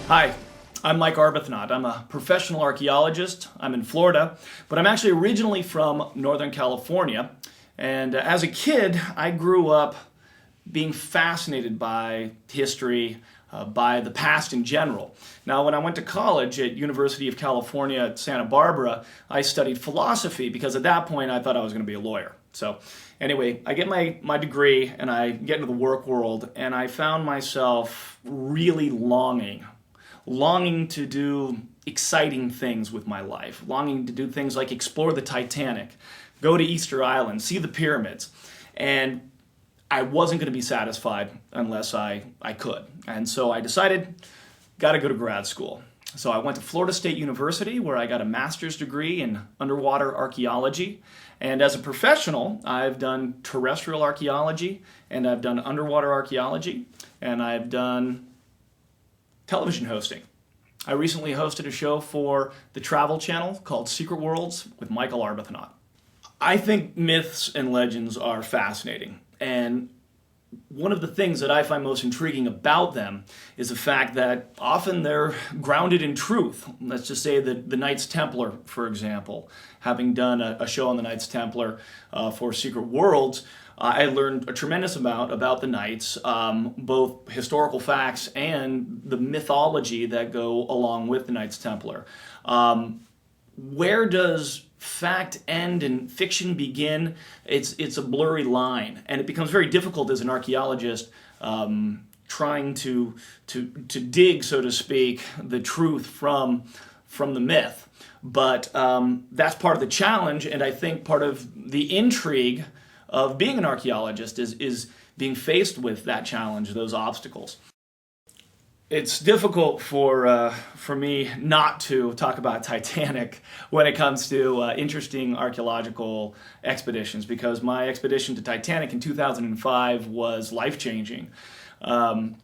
Hi, I'm Mike Arbuthnot. I'm a professional archaeologist. I'm in Florida, but I'm actually originally from Northern California. And as a kid, I grew up being fascinated by history, by the past in general. Now, when I went to college at University of California at Santa Barbara, I studied philosophy because at that point I thought I was going to be a lawyer. So anyway, I get my degree and I get into the work world, and I found myself really longing to do exciting things with my life, longing to do things like explore the Titanic, go to Easter Island, see the pyramids. And I wasn't going to be satisfied unless I could. And so I decided, got to go to grad school. So I went to Florida State University, where I got a master's degree in underwater archaeology. And as a professional, I've done terrestrial archaeology, and I've done underwater archaeology, and I've done television hosting. I recently hosted a show for the Travel Channel called Secret Worlds with Michael Arbuthnot. I think myths and legends are fascinating, and one of the things that I find most intriguing about them is the fact that often they're grounded in truth. Let's just say that the Knights Templar, for example, having done a show on the Knights Templar for Secret Worlds, I learned a tremendous amount about the Knights, both historical facts and the mythology that go along with the Knights Templar. Where does fact end and fiction begin? It's a blurry line, and it becomes very difficult as an archaeologist trying to dig, so to speak, the truth from the myth. But that's part of the challenge, and I think part of the intrigue of being an archaeologist is being faced with that challenge, those obstacles. It's difficult for me not to talk about Titanic when it comes to interesting archaeological expeditions, because my expedition to Titanic in 2005 was life-changing. I'll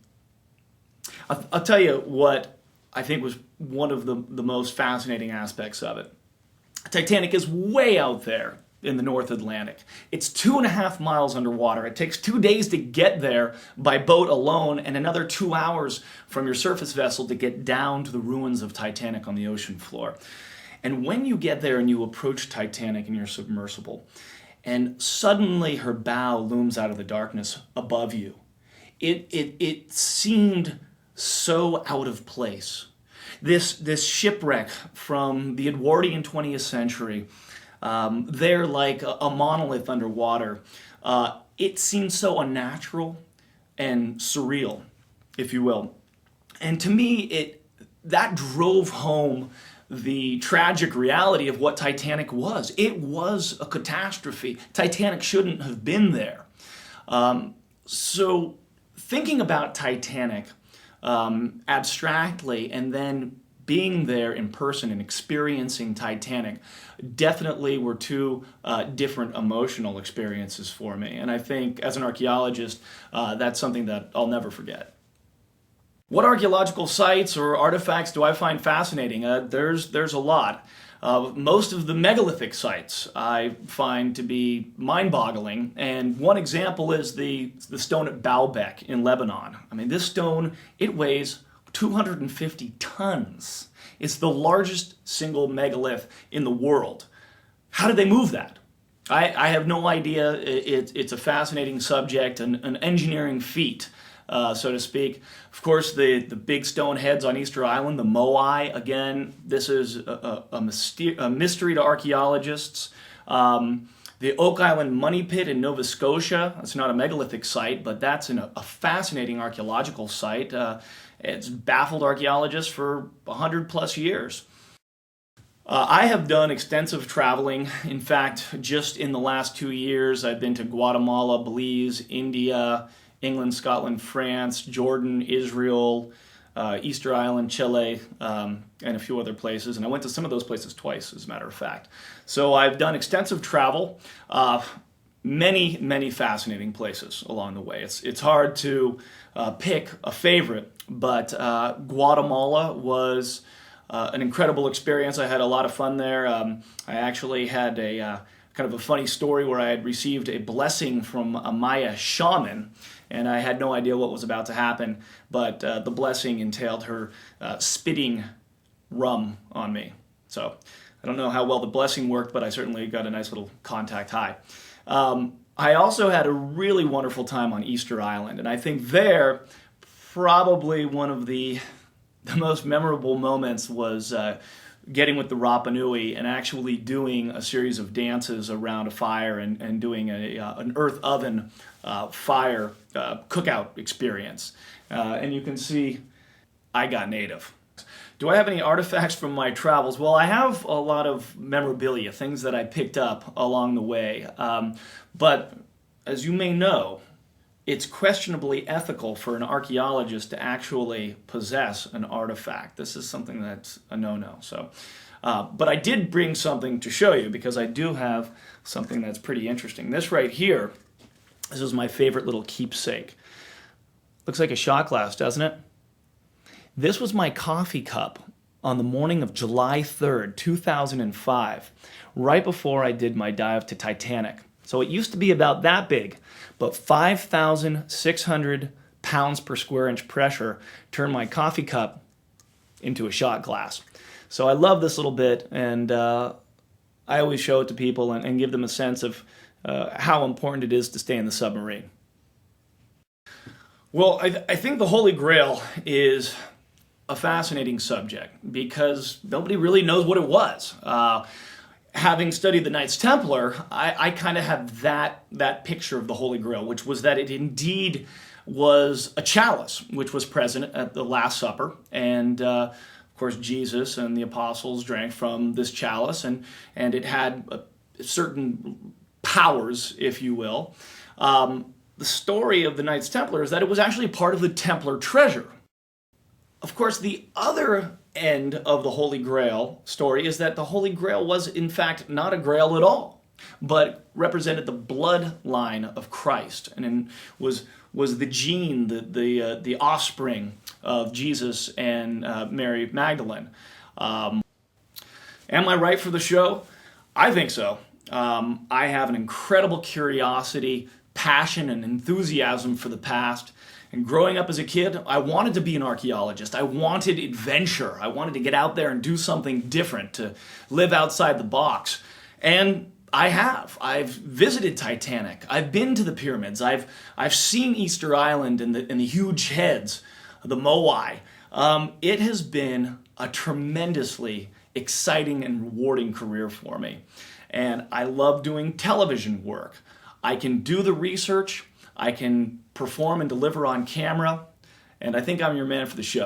tell you what I think was one of the most fascinating aspects of it. Titanic is way out there in the North Atlantic. It's 2.5 miles underwater. It takes 2 days to get there by boat alone, and another 2 hours from your surface vessel to get down to the ruins of Titanic on the ocean floor. And when you get there and you approach Titanic in your submersible, and suddenly her bow looms out of the darkness above you, it seemed so out of place. This shipwreck from the Edwardian 20th century, they're like a monolith underwater. It seemed so unnatural and surreal, if you will. And to me, that drove home the tragic reality of what Titanic was. It was a catastrophe. Titanic shouldn't have been there. So thinking about Titanic abstractly and then being there in person and experiencing Titanic definitely were two different emotional experiences for me. And I think as an archaeologist, that's something that I'll never forget. What archaeological sites or artifacts do I find fascinating? There's a lot. Most of the megalithic sites I find to be mind-boggling, and one example is the stone at Baalbek in Lebanon. I mean, this stone, it weighs 250 tons. It's the largest single megalith in the world. How did they move that? I have no idea. It's a fascinating subject, an engineering feat, so to speak. Of course, the big stone heads on Easter Island, the Moai, again, this is a mystery to archaeologists. The Oak Island Money Pit in Nova Scotia, it's not a megalithic site, but that's a fascinating archaeological site. It's baffled archaeologists for 100 plus years. I have done extensive traveling. In fact, just in the last 2 years, I've been to Guatemala, Belize, India, England, Scotland, France, Jordan, Israel, Easter Island, Chile, and a few other places. And I went to some of those places twice, as a matter of fact. So I've done extensive travel, many, many fascinating places along the way. It's hard to pick a favorite, but Guatemala was an incredible experience. I had a lot of fun there. I actually had a kind of a funny story where I had received a blessing from a Maya shaman, and I had no idea what was about to happen, but the blessing entailed her spitting rum on me. So I don't know how well the blessing worked, but I certainly got a nice little contact high. I also had a really wonderful time on Easter Island, and I think there, probably one of the most memorable moments was getting with the Rapa Nui and actually doing a series of dances around a fire and doing an earth oven fire cookout experience. And you can see I got native. Do I have any artifacts from my travels? Well, I have a lot of memorabilia, things that I picked up along the way. But as you may know, it's questionably ethical for an archaeologist to actually possess an artifact. This is something that's a no-no. So, but I did bring something to show you because I do have something that's pretty interesting. This right here, this is my favorite little keepsake. Looks like a shot glass, doesn't it? This was my coffee cup on the morning of July 3rd, 2005, right before I did my dive to Titanic. So it used to be about that big, but 5,600 pounds per square inch pressure turned my coffee cup into a shot glass. So I love this little bit, and I always show it to people and give them a sense of how important it is to stay in the submarine. Well, I think the Holy Grail is a fascinating subject because nobody really knows what it was. Having studied the Knights Templar, I kind of have that picture of the Holy Grail, which was that it indeed was a chalice, which was present at the Last Supper, and of course Jesus and the apostles drank from this chalice, and it had certain powers, if you will. The story of the Knights Templar is that it was actually part of the Templar treasure. Of course, the other end of the Holy Grail story is that the Holy Grail was, in fact, not a grail at all, but represented the bloodline of Christ, and was the gene, the offspring of Jesus and Mary Magdalene. Am I right for the show? I think so. I have an incredible curiosity, passion, and enthusiasm for the past. And growing up as a kid, I wanted to be an archaeologist. I wanted adventure. I wanted to get out there and do something different, to live outside the box. And I have. I've visited Titanic. I've been to the pyramids. I've seen Easter Island and the huge heads, the moai. It has been a tremendously exciting and rewarding career for me. And I love doing television work. I can do the research. I can perform and deliver on camera, and I think I'm your man for the show.